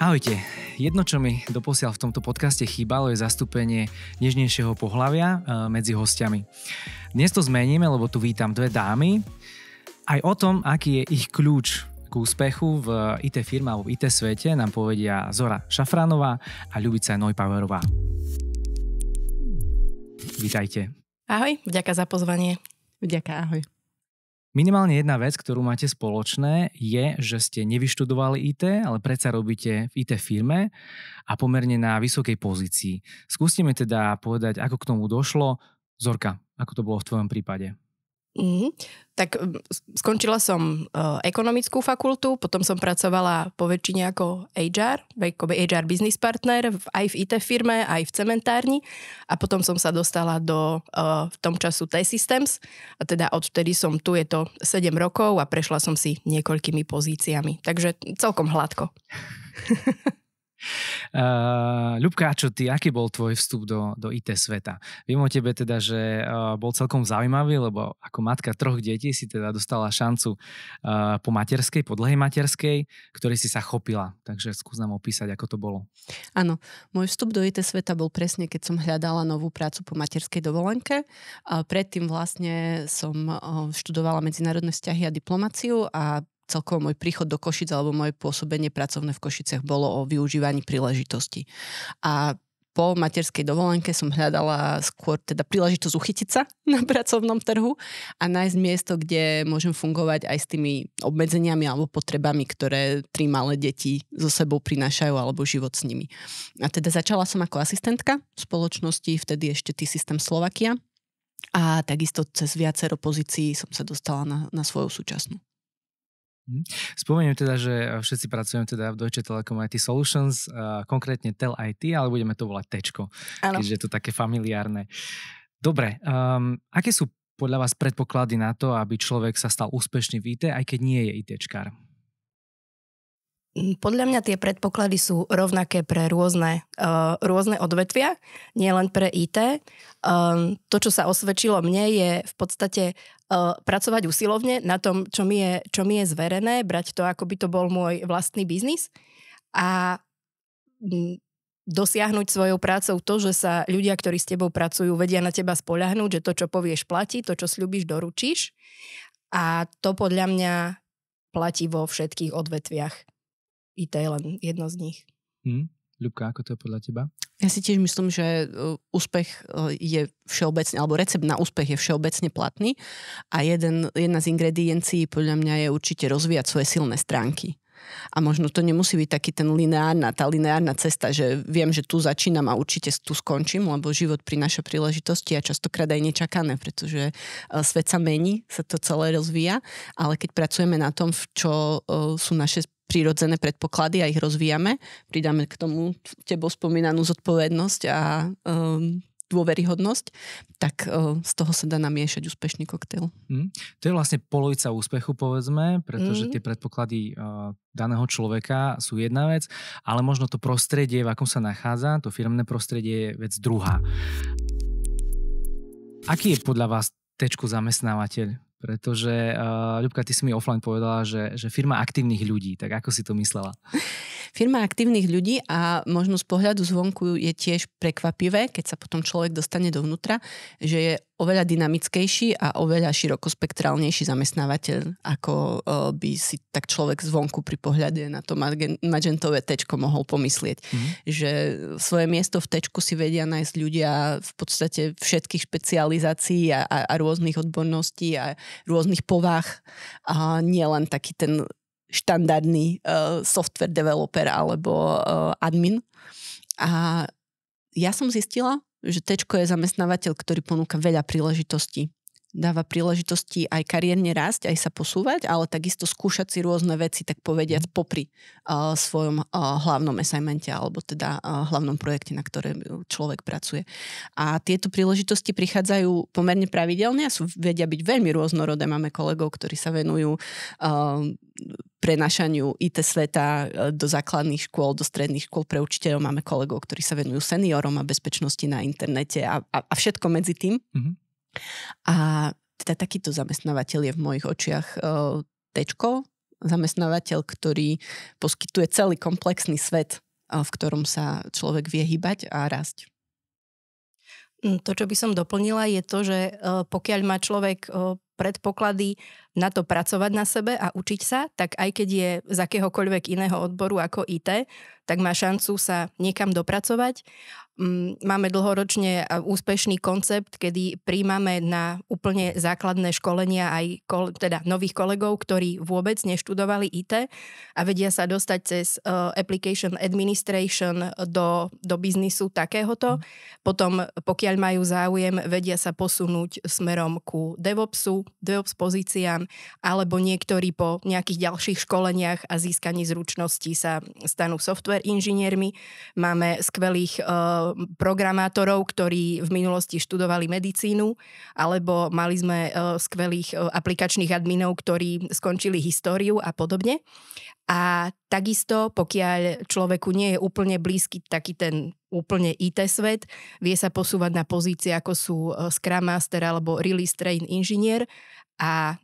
Ahojte. Jedno, čo mi doposiaľ v tomto podcaste chýbalo, je zastúpenie nežnejšieho pohlavia medzi hostiami. Dnes to zmeníme, lebo tu vítam dve dámy. Aj o tom, aký je ich kľúč k úspechu v IT firme alebo v IT svete, nám povedia Zora Šafránová a Ľubica Neupauerová. Vítajte. Ahoj, vďaka za pozvanie. Vďaka, ahoj. Minimálne jedna vec, ktorú máte spoločné, je, že ste nevyštudovali IT, ale predsa robíte v IT firme a pomerne na vysokej pozícii. Skúste mi teda povedať, ako k tomu došlo. Zorka, ako to bolo v tvojom prípade? Tak skončila som ekonomickú fakultu, potom som pracovala po väčšine ako HR business partner aj v IT firme, aj v cementárni a potom som sa dostala do v tom času T-Systems a teda odtedy som tu, je to 7 rokov a prešla som si niekoľkými pozíciami, takže celkom hladko. Ľubka, čo ty, aký bol tvoj vstup do IT sveta? Viem o tebe teda, že bol celkom zaujímavý, lebo ako matka 3 detí si teda dostala šancu po dlhej materskej, ktorej si sa chopila. Takže skús nám opísať, ako to bolo. Áno, môj vstup do IT sveta bol presne, keď som hľadala novú prácu po materskej dovolenke. Predtým vlastne som študovala medzinárodné vzťahy a diplomáciu a celkovo môj príchod do Košic alebo moje pôsobenie pracovné v Košiciach bolo o využívaní príležitostí. A po materskej dovolenke som hľadala skôr teda príležitosť uchytiť sa na pracovnom trhu a nájsť miesto, kde môžem fungovať aj s tými obmedzeniami alebo potrebami, ktoré 3 malé deti so sebou prinášajú alebo život s nimi. A teda začala som ako asistentka v spoločnosti, vtedy ešte T-Systems Slovakia a takisto cez viacero pozícií som sa dostala na svoju súčasnú. Spomeniem teda, že všetci pracujeme teda v Deutsche Telekom IT Solutions, konkrétne Tel IT, ale budeme to volať Tečko, keďže je to také familiárne. Dobre, aké sú podľa vás predpoklady na to, aby človek sa stal úspešný v IT, aj keď nie je ITčkár? Podľa mňa tie predpoklady sú rovnaké pre rôzne odvetvia, nie len pre IT. To, čo sa osvedčilo mne, je v podstate pracovať usilovne na tom, čo mi je zverené, brať to, ako by to bol môj vlastný biznis a dosiahnuť svojou prácou to, že sa ľudia, ktorí s tebou pracujú, vedia na teba spoľahnúť, že to, čo povieš, platí, to, čo sľubíš, doručíš. A to podľa mňa platí vo všetkých odvetviach. IT je len jedno z nich. Ľubka, ako to je podľa teba? Ja si tiež myslím, že úspech je všeobecne, alebo recept na úspech je všeobecne platný a jedna z ingrediencií podľa mňa je určite rozvíjať svoje silné stránky. A možno to nemusí byť taký tá lineárna cesta, že viem, že tu začínam a určite tu skončím, lebo život prináša príležitosti a častokrát aj nečakané, pretože svet sa mení, sa to celé rozvíja, ale keď pracujeme na tom, čo sú naše prírodzené predpoklady a ich rozvíjame, pridáme k tomu tebou spomínanú zodpovednosť a dôveryhodnosť, tak z toho sa dá namiešať úspešný koktail. To je vlastne polovica úspechu, povedzme, pretože tie predpoklady daného človeka sú jedna vec, ale možno to prostredie, v akom sa nachádza, to firemné prostredie je vec druhá. Aký je podľa vás Tečko zamestnávateľ? Pretože, Ľubka, ty si mi offline povedala, že firma aktívnych ľudí, tak ako si to myslela? Firma aktívnych ľudí a možno z pohľadu zvonku je tiež prekvapivé, keď sa potom človek dostane dovnútra, že je oveľa dynamickejší a oveľa širokospektrálnejší zamestnávateľ, ako by si tak človek zvonku pri pohľade na to magentové Tečko mohol pomyslieť. Že svoje miesto v Tečku si vedia nájsť ľudia v podstate všetkých špecializácií a rôznych odborností a rôznych povách. A nie len taký ten štandardný software developer alebo admin. A ja som zistila, že Tečko je zamestnávateľ, ktorý ponúka veľa príležitostí. Dáva príležitosti aj kariérne rásť, aj sa posúvať, ale takisto skúšať si rôzne veci, tak povediať, popri svojom hlavnom assignmente alebo teda hlavnom projekte, na ktoré človek pracuje. A tieto príležitosti prichádzajú pomerne pravidelne a vedia byť veľmi rôznorodé. Máme kolegov, ktorí sa venujú prenášaniu IT sveta do základných škôl, do stredných škôl pre učiteľov. Máme kolegov, ktorí sa venujú seniorom a bezpečnosti na internete a všetko medzi tým. A teda takýto zamestnávateľ je v mojich očiach Tečko, zamestnávateľ, ktorý poskytuje celý komplexný svet, v ktorom sa človek vie hýbať a rásť. To, čo by som doplnila, je to, že pokiaľ má človek predpoklady na to pracovať na sebe a učiť sa, tak aj keď je z akéhokoľvek iného odboru ako IT, tak má šancu sa niekam dopracovať. Máme dlhoročne úspešný koncept, kedy príjmame na úplne základné školenia aj teda nových kolegov, ktorí vôbec neštudovali IT a vedia sa dostať cez application administration do biznisu takéhoto. Potom, pokiaľ majú záujem, vedia sa posunúť smerom ku DevOps pozíciám, alebo niektorí po nejakých ďalších školeniach a získaní zručností sa stanú software inžiniermi. Máme skvelých programátorov, ktorí v minulosti študovali medicínu, alebo mali sme skvelých aplikačných adminov, ktorí skončili históriu a podobne. A takisto, pokiaľ človeku nie je úplne blízky taký ten úplne IT svet, vie sa posúvať na pozície, ako sú Scrum Master alebo Release Train inžinier a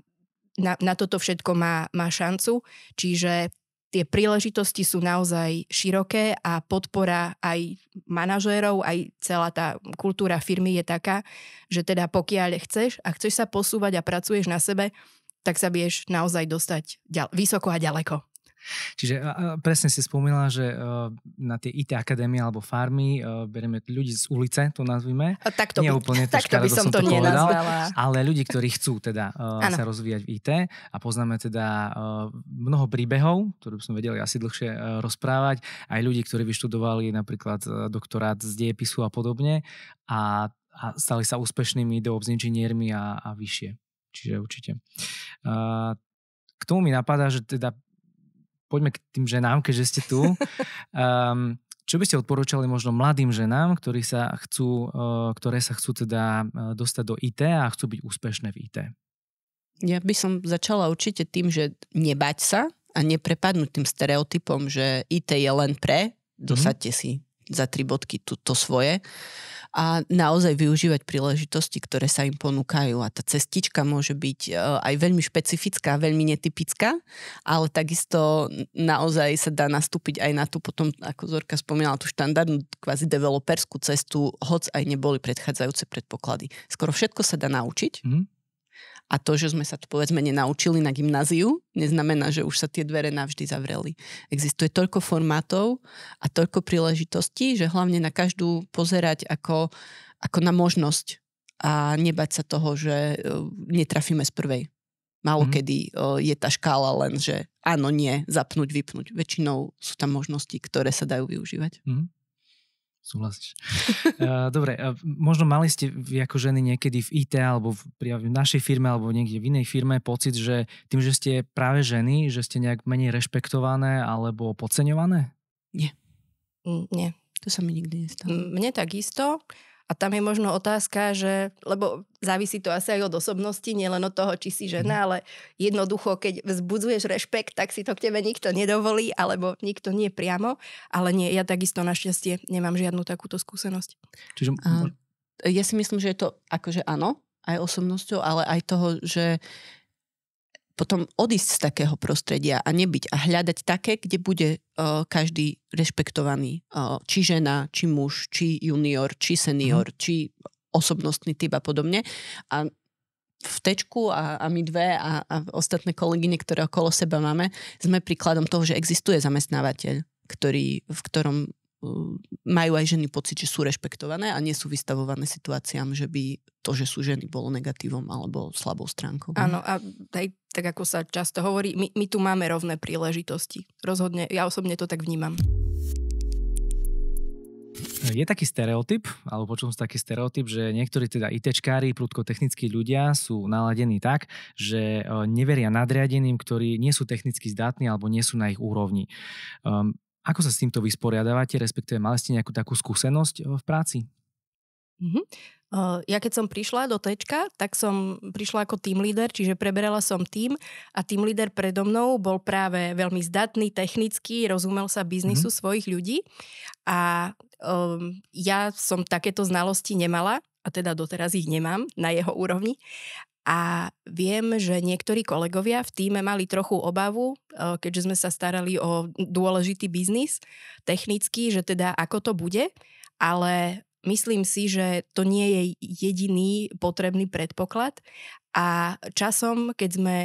na toto všetko má šancu. Čiže tie príležitosti sú naozaj široké a podpora aj manažérov, aj celá tá kultúra firmy je taká, že teda pokiaľ chceš sa posúvať a pracuješ na sebe, tak sa vieš naozaj dostať vysoko a ďaleko. Čiže presne si spomínala, že na tie IT akadémie alebo farmy berieme ľudí z ulice, to nazvime. Nie úplne to škaredo som to povedal, ale ľudí, ktorí chcú teda sa rozvíjať v IT a poznáme teda mnoho príbehov, ktoré by sme vedeli asi dlhšie rozprávať, aj ľudí, ktorí vyštudovali napríklad doktorát z dejepisu a podobne a stali sa úspešnými DevOps inžiniermi a vyššie. Čiže určite. K tomu mi napadá, že teda poďme k tým ženám, keďže ste tu. Čo by ste odporúčali možno mladým ženám, ktoré sa chcú teda dostať do IT a chcú byť úspešné v IT? Ja by som začala určite tým, že nebať sa a neprepadnúť tým stereotypom, že IT je len dosaďte si za 3 bodky to svoje a naozaj využívať príležitosti, ktoré sa im ponúkajú. A tá cestička môže byť aj veľmi špecifická, veľmi netypická, ale takisto naozaj sa dá nastúpiť aj na tú potom, ako Zorka spomínala, tú štandardnú kvázi developerskú cestu, hoc aj neboli predchádzajúce predpoklady. Skoro všetko sa dá naučiť. A to, že sme sa to povedzme nenaučili na gymnáziu, neznamená, že už sa tie dvere navždy zavreli. Existuje toľko formátov a toľko príležitostí, že hlavne na každú pozerať ako na možnosť a nebať sa toho, že netrafíme z prvej. Málo kedy je tá škála len, že áno, nie, zapnúť, vypnúť. Väčšinou sú tam možnosti, ktoré sa dajú využívať. Súhlasíš. Dobre, možno mali ste vy ako ženy niekedy v IT alebo v našej firme alebo niekde v inej firme pocit, že tým, že ste práve ženy, že ste nejak menej rešpektované alebo podceňované? Nie. Nie. To sa mi nikdy nestalo. Mne takisto. A tam je možno otázka, že, lebo závisí to asi aj od osobnosti, nielen od toho, či si žena, ale jednoducho, keď vzbudzuješ rešpekt, tak si to k tebe nikto nedovolí, alebo nikto nie priamo. Ale nie, ja takisto našťastie nemám žiadnu takúto skúsenosť. Čiže... Ja si myslím, že je to akože áno, aj osobnosťou, ale aj toho, že potom odísť z takého prostredia a nebyť a hľadať také, kde bude každý rešpektovaný. Či žena, či muž, či junior, či senior, či osobnostný typ a podobne. A v Tečku a my dve a ostatné kolegyne, ktoré okolo seba máme, sme príkladom toho, že existuje zamestnávateľ, v ktorom majú aj ženy pocit, že sú rešpektované a nie sú vystavované situáciám, že by to, že sú ženy, bolo negatívom alebo slabou stránkou. Áno, a aj tak ako sa často hovorí, my tu máme rovné príležitosti. Rozhodne, ja osobne to tak vnímam. Je taký stereotyp, alebo počul som taký stereotyp, že niektorí teda ITčkári, prudko-technickí ľudia sú naladení tak, že neveria nadriadeným, ktorí nie sú technicky zdatní alebo nie sú na ich úrovni. Ako sa s týmto vysporiadávate, respektíve mali ste nejakú takú skúsenosť v práci? Ja keď som prišla do Tečka, tak som prišla ako team leader, čiže preberala som tým a team leader predo mnou bol práve veľmi zdatný, technický, rozumel sa biznisu svojich ľudí a ja som takéto znalosti nemala a teda doteraz ich nemám na jeho úrovni. A viem, že niektorí kolegovia v tíme mali trochu obavu, keďže sme sa starali o dôležitý biznis technický, že teda ako to bude, ale myslím si, že to nie je jediný potrebný predpoklad a časom, keď sme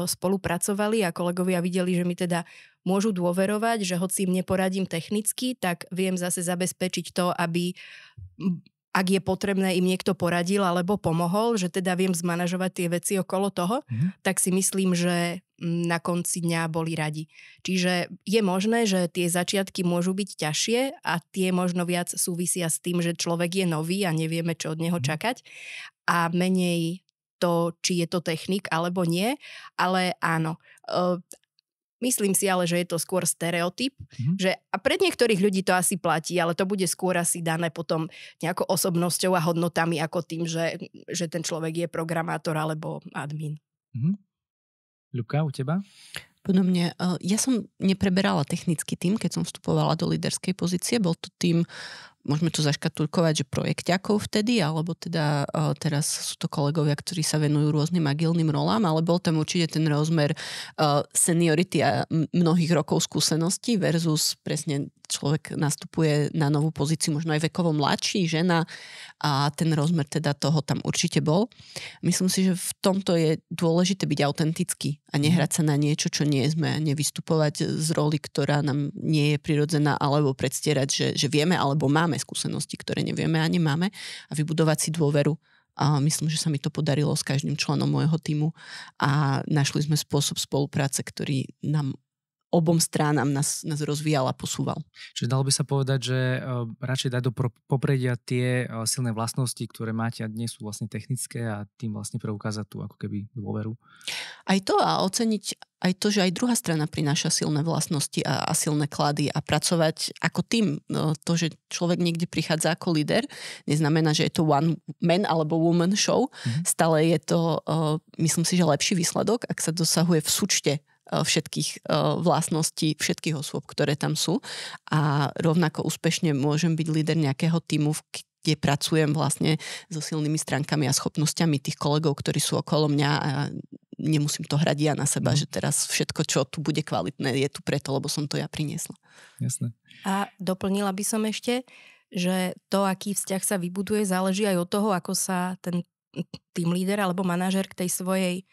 spolupracovali a kolegovia videli, že mi teda môžu dôverovať, že hoci im neporadím technicky, tak viem zase zabezpečiť to, aby ak je potrebné, im niekto poradil alebo pomohol, že teda viem zmanažovať tie veci okolo toho, tak si myslím, že na konci dňa boli radi. Čiže je možné, že tie začiatky môžu byť ťažšie a tie možno viac súvisia s tým, že človek je nový a nevieme, čo od neho čakať a menej to, či je to technik alebo nie, ale áno. Myslím si ale, že je to skôr stereotyp, že a pred niektorých ľudí to asi platí, ale to bude skôr asi dané potom nejakou osobnosťou a hodnotami ako tým, že ten človek je programátor alebo admin. Ľubka, u teba? Podobne. Ja som nepreberala technický tím, keď som vstupovala do líderskej pozície. Bol to tím, môžeme to zaškatulkovať, že projekťakov vtedy, alebo teda teraz sú to kolegovia, ktorí sa venujú rôznym agilným rolám, ale bol tam určite ten rozmer seniority a mnohých rokov skúseností versus presne človek nastupuje na novú pozíciu, možno aj vekovo mladší, žena a ten rozmer teda toho tam určite bol. Myslím si, že v tomto je dôležité byť autentický a nehrať sa na niečo, čo nie sme, nevystupovať z roli, ktorá nám nie je prirodzená, alebo predstierať, že vieme alebo máme skúsenosti, ktoré nevieme a nemáme a vybudovať si dôveru. A myslím, že sa mi to podarilo s každým členom môjho tímu a našli sme spôsob spolupráce, ktorý nám obom stránam nás rozvíjal a posúval. Čiže dalo by sa povedať, že radšej dať do popredia tie silné vlastnosti, ktoré máte a dnes sú vlastne technické a tým vlastne preukázať tú ako keby dôveru. Aj to a oceniť aj to, že aj druhá strana prináša silné vlastnosti a silné klady a pracovať ako tým. To, že človek niekde prichádza ako líder, neznamená, že je to one man alebo woman show. Stále je to, myslím si, že lepší výsledok, ak sa dosahuje v súčte všetkých vlastností, všetkých osôb, ktoré tam sú. A rovnako úspešne môžem byť líder nejakého tímu, kde pracujem vlastne so silnými stránkami a schopnosťami tých kolegov, ktorí sú okolo mňa a nemusím to hrať ja na seba, že teraz všetko, čo tu bude kvalitné, je tu preto, lebo som to ja priniesla. Jasné. A doplnila by som ešte, že to, aký vzťah sa vybuduje, záleží aj od toho, ako sa ten team líder alebo manažer k tej svojej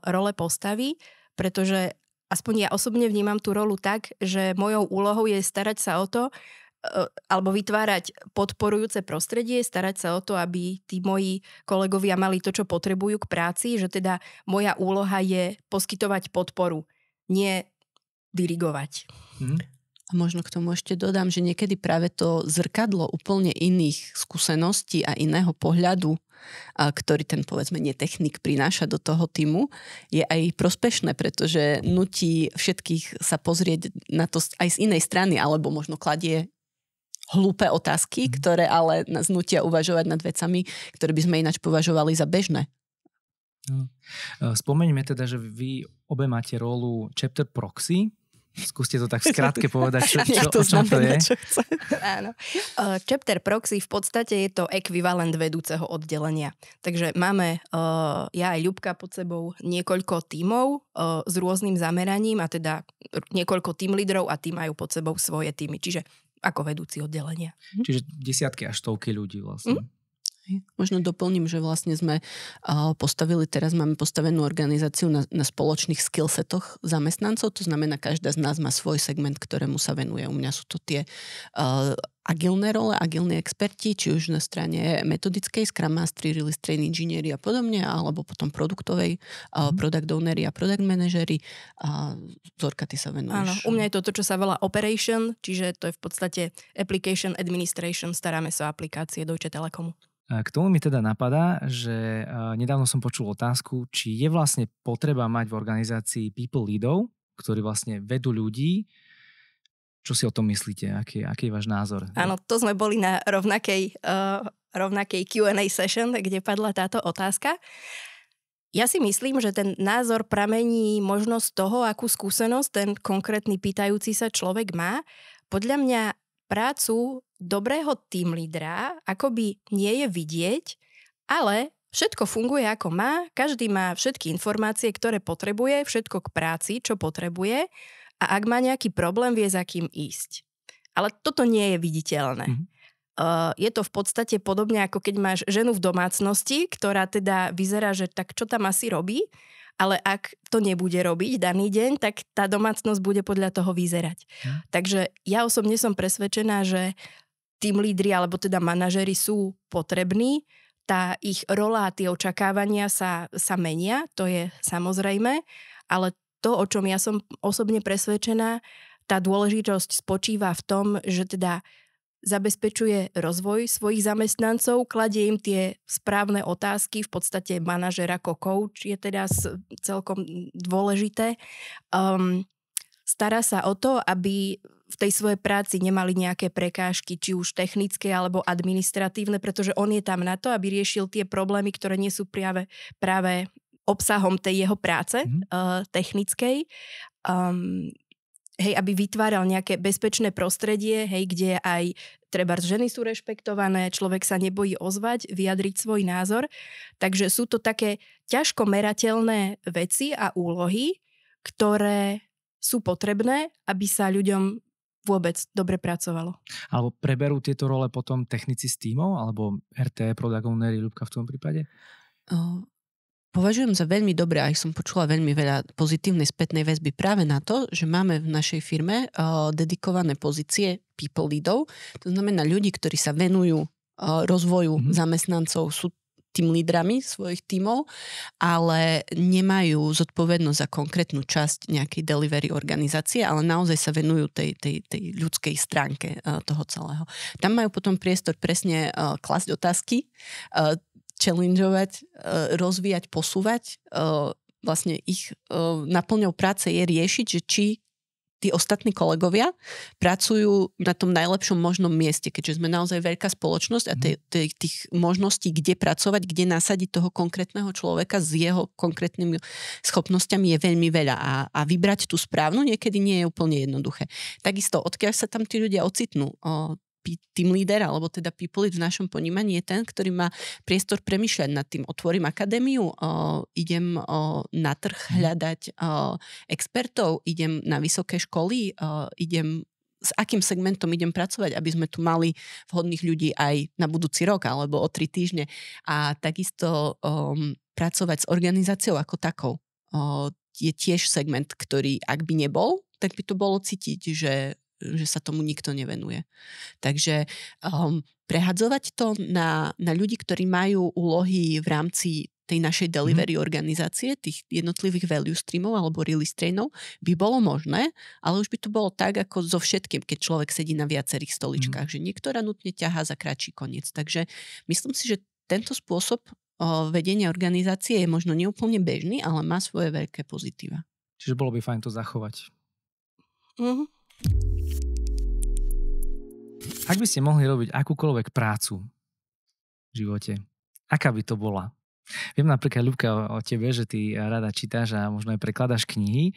role postaví, pretože aspoň ja osobne vnímam tú rolu tak, že mojou úlohou je starať sa o to, alebo vytvárať podporujúce prostredie, starať sa o to, aby tí moji kolegovia mali to, čo potrebujú k práci, že teda moja úloha je poskytovať podporu, nie dirigovať. A možno k tomu ešte dodám, že niekedy práve to zrkadlo úplne iných skúseností a iného pohľadu, ktorý ten, povedzme, netechnik prináša do toho tímu, je aj prospešné, pretože nutí všetkých sa pozrieť na to aj z inej strany, alebo možno kladie hlúpe otázky, ktoré ale nás nutia uvažovať nad vecami, ktoré by sme ináč považovali za bežné. Spomeňme teda, že vy obe máte rolu chapter proxy. Skúste to tak v skratke povedať, o čom to je. Áno. Chapter proxy v podstate je to ekvivalent vedúceho oddelenia. Takže máme ja aj Ľubka pod sebou niekoľko tímov s rôznym zameraním a teda niekoľko tím lídrov a tí majú pod sebou svoje tímy. Čiže ako vedúci oddelenia. Čiže desiatky až stovky ľudí vlastne. Možno doplním, že vlastne sme máme postavenú organizáciu na spoločných skillsetoch zamestnancov, to znamená, každá z nás má svoj segment, ktorému sa venuje. U mňa sú to tie agilné role, agilní experti, či už na strane metodickej, Scrum Mastery, Release Train inžinieri a podobne, alebo potom produktovej, product ownery a product manažery. Zorka, ty sa venuješ. Áno, u mňa je to, čo sa volá operation, čiže to je v podstate application administration, staráme sa o aplikácie Deutsche Telekomu. K tomu mi teda napadá, že nedávno som počul otázku, či je vlastne potreba mať v organizácii people leadov, ktorí vlastne vedú ľudí. Čo si o tom myslíte? Aký je váš názor? Áno, to sme boli na rovnakej Q&A session, kde padla táto otázka. Ja si myslím, že ten názor pramení možno z toho, akú skúsenosť ten konkrétny pýtajúci sa človek má. Podľa mňa prácu dobrého team lídra akoby nie je vidieť, ale všetko funguje ako má, každý má všetky informácie, ktoré potrebuje, všetko k práci, čo potrebuje a ak má nejaký problém, vie za kým ísť. Ale toto nie je viditeľné. Je to v podstate podobne, ako keď máš ženu v domácnosti, ktorá teda vyzerá, že tak čo tam asi robí, ale ak to nebude robiť daný deň, tak tá domácnosť bude podľa toho vyzerať. Takže ja osobne som presvedčená, že team lídri alebo teda manažéri sú potrební, tá ich rola a tie očakávania sa menia, to je samozrejme, ale to, o čom ja som osobne presvedčená, tá dôležitosť spočíva v tom, že teda zabezpečuje rozvoj svojich zamestnancov, kladie im tie správne otázky, v podstate manažer ako coach je teda celkom dôležité. Stará sa o to, aby v tej svojej práci nemali nejaké prekážky, či už technické alebo administratívne, pretože on je tam na to, aby riešil tie problémy, ktoré nie sú práve obsahom tej jeho práce technickej. Aby vytváral nejaké bezpečné prostredie, kde aj trebárs ženy sú rešpektované, človek sa nebojí ozvať, vyjadriť svoj názor. Takže sú to také ťažko merateľné veci a úlohy, ktoré sú potrebné, aby sa ľuďom vôbec dobre pracovalo. Alebo preberú tieto role potom technici z tímov, alebo RT, product ownery, Ľubka v tom prípade? Považujem za veľmi dobré, aj som počula veľmi veľa pozitívnej spätnej väzby práve na to, že máme v našej firme dedikované pozície people leadov, to znamená ľudí, ktorí sa venujú rozvoju zamestnancov, sú tým lídrami svojich tímov, ale nemajú zodpovednosť za konkrétnu časť nejakej delivery organizácie, ale naozaj sa venujú tej ľudskej stránke toho celého. Tam majú potom priestor presne klasť otázky, challengeovať, rozvíjať, posúvať. Vlastne ich naplňou práce je riešiť, že či tí ostatní kolegovia pracujú na tom najlepšom možnom mieste, keďže sme naozaj veľká spoločnosť a tých možností, kde pracovať, kde nasadiť toho konkrétneho človeka s jeho konkrétnymi schopnosťami je veľmi veľa a vybrať tú správnu niekedy nie je úplne jednoduché. Takisto, odkiaľ sa tam tí ľudia ocitnú, team leader, alebo teda people lead v našom ponímaní je ten, ktorý má priestor premýšľať nad tým. Otvorím akadémiu, idem na trh hľadať expertov, idem na vysoké školy, idem s akým segmentom idem pracovať, aby sme tu mali vhodných ľudí aj na budúci rok alebo o 3 týždne. A takisto pracovať s organizáciou ako takou. Je tiež segment, ktorý ak by nebol, tak by to bolo cítiť, že sa tomu nikto nevenuje. Takže prehadzovať to na ľudí, ktorí majú úlohy v rámci tej našej delivery organizácie, tých jednotlivých value streamov alebo release trainov, by bolo možné, ale už by to bolo tak, ako so všetkým, keď človek sedí na viacerých stoličkách, že niektorá nutne ťahá za kratší koniec. Takže myslím si, že tento spôsob vedenia organizácie je možno neúplne bežný, ale má svoje veľké pozitíva. Čiže bolo by fajn to zachovať. Ak by ste mohli robiť akúkoľvek prácu v živote, aká by to bola? Viem napríklad, Ľubka, o tebe, že ty rada čítaš a možno aj prekladáš knihy.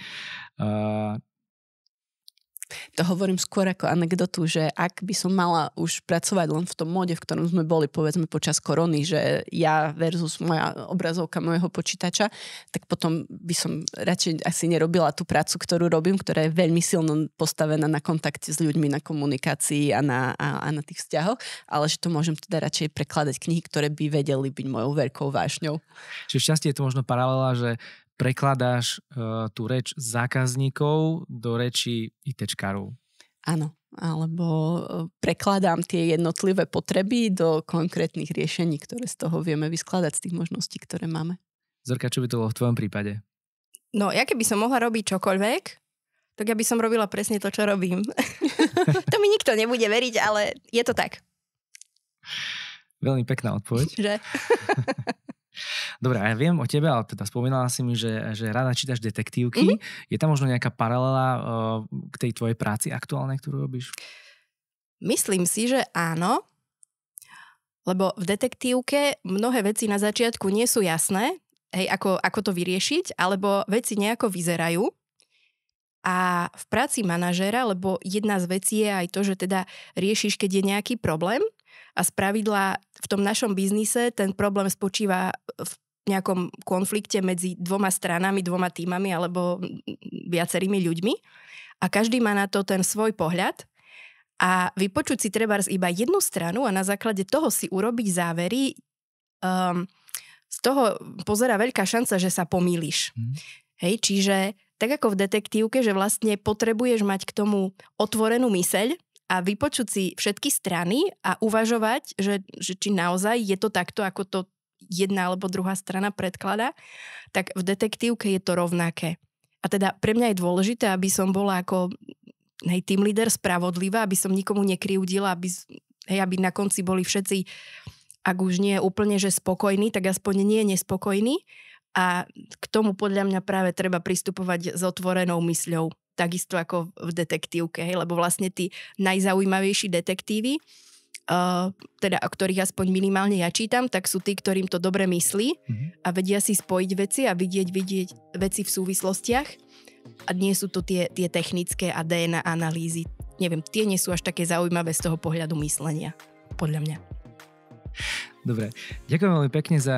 To hovorím skôr ako anekdotu, že ak by som mala už pracovať len v tom móde, v ktorom sme boli, povedzme, počas korony, že ja versus moja obrazovka môjho počítača, tak potom by som radšej asi nerobila tú prácu, ktorú robím, ktorá je veľmi silno postavená na kontakte s ľuďmi, na komunikácii a na tých vzťahoch, ale že to môžem teda radšej prekladať knihy, ktoré by vedeli byť mojou veľkou vášňou. Čiže v šťastie je to možno paralela, že prekladáš tú reč zákazníkov do reči ITčkárov. Áno, alebo prekladám tie jednotlivé potreby do konkrétnych riešení, ktoré z toho vieme vyskladať z tých možností, ktoré máme. Zorka, čo by to bolo v tvojom prípade? No, ja keby som mohla robiť čokoľvek, tak ja by som robila presne to, čo robím. To mi nikto nebude veriť, ale je to tak. Veľmi pekná odpoveď. Že? Dobre, a ja viem o tebe, ale teda spomínala si mi, že rada čítaš detektívky. Je tam možno nejaká paralela k tej tvojej práci aktuálnej, ktorú robíš? Myslím si, že áno, lebo v detektívke mnohé veci na začiatku nie sú jasné, ako to vyriešiť, alebo veci nejako vyzerajú. A v práci manažéra, lebo jedna z vecí je aj to, že teda riešiš, keď je nejaký problém, A spravidla v tom našom biznise ten problém spočíva v nejakom konflikte medzi dvoma stranami, dvoma tímami alebo viacerými ľuďmi. A každý má na to ten svoj pohľad. A vypočuť si trebárs iba jednu stranu a na základe toho si urobiť závery, z toho pozerá veľká šanca, že sa pomýliš. Hej, čiže tak ako v detektívke, že vlastne potrebuješ mať k tomu otvorenú myseľ a vypočuť si všetky strany a uvažovať, že či naozaj je to takto, ako to jedna alebo druhá strana predkladá, tak v detektívke je to rovnaké. A teda pre mňa je dôležité, aby som bola ako team leader spravodlivá, aby som nikomu nekryjúdila, aby na konci boli všetci, ak už nie úplne, že spokojní, tak aspoň nie nespokojní. A k tomu podľa mňa práve treba pristupovať s otvorenou mysľou. Takisto ako v detektívke, lebo vlastne tí najzaujímavejší detektívy, teda o ktorých aspoň minimálne ja čítam, tak sú tí, ktorým to dobre myslí a vedia si spojiť veci a vidieť veci v súvislostiach. A nie sú to tie technické a DNA analýzy. Neviem, tie nie sú až také zaujímavé z toho pohľadu myslenia. Podľa mňa. Dobre, ďakujem veľmi pekne za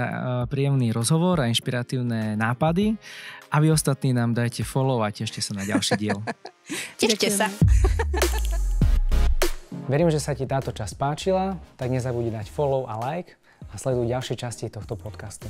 príjemný rozhovor a inšpiratívne nápady. A vy ostatní nám dajte follow a tešte sa na ďalší diel. Tešte sa. Verím, že sa ti táto časť páčila, tak nezabudni dať follow a like a sleduj ďalšie časti tohto podcastu.